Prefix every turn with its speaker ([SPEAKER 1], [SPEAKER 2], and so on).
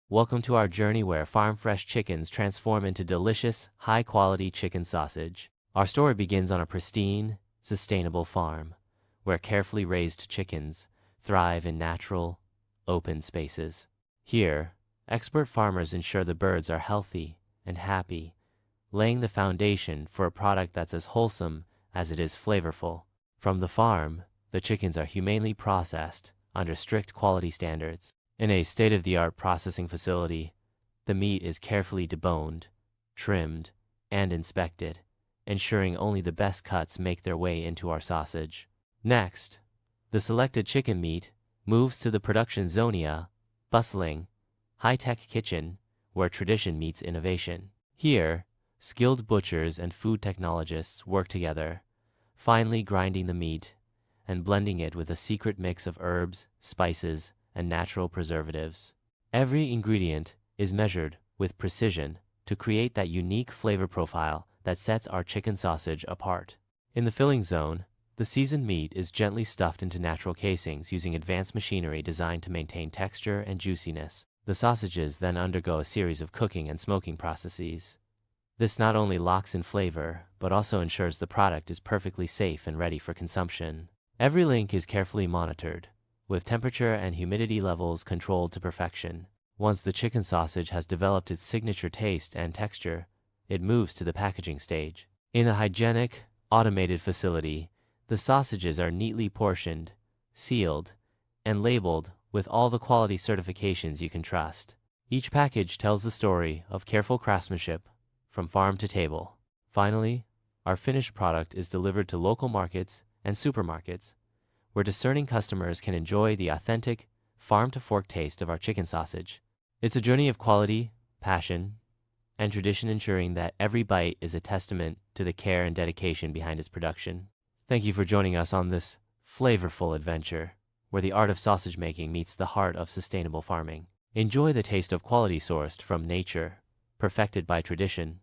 [SPEAKER 1] Welcome to our journey where farm-fresh chickens transform into delicious, high-quality chicken sausage. Our story begins on a pristine, sustainable farm, where carefully raised chickens thrive in natural, open spaces. Here, expert farmers ensure the birds are healthy and happy, laying the foundation for a product that's as wholesome as it is flavorful. From the farm, the chickens are humanely processed under strict quality standards. In a state-of-the-art processing facility, the meat is carefully deboned, trimmed, and inspected, ensuring only the best cuts make their way into our sausage. Next, the selected chicken meat moves to the production zonia, bustling, high-tech kitchen where tradition meets innovation. Here, skilled butchers and food technologists work together, finely grinding the meat and blending it with a secret mix of herbs, spices, and natural preservatives. Every ingredient is measured with precision to create that unique flavor profile that sets our chicken sausage apart. In the filling zone, the seasoned meat is gently stuffed into natural casings using advanced machinery designed to maintain texture and juiciness. The sausages then undergo a series of cooking and smoking processes. This not only locks in flavor, but also ensures the product is perfectly safe and ready for consumption. Every link is carefully monitored, with temperature and humidity levels controlled to perfection. Once the chicken sausage has developed its signature taste and texture, it moves to the packaging stage. In a hygienic, automated facility, the sausages are neatly portioned, sealed, and labeled with all the quality certifications you can trust. Each package tells the story of careful craftsmanship from farm to table. Finally, our finished product is delivered to local markets and supermarkets, where discerning customers can enjoy the authentic, farm-to-fork taste of our chicken sausage. It's a journey of quality, passion, and tradition, ensuring that every bite is a testament to the care and dedication behind its production. Thank you for joining us on this flavorful adventure, where the art of sausage making meets the heart of sustainable farming. Enjoy the taste of quality sourced from nature, perfected by tradition,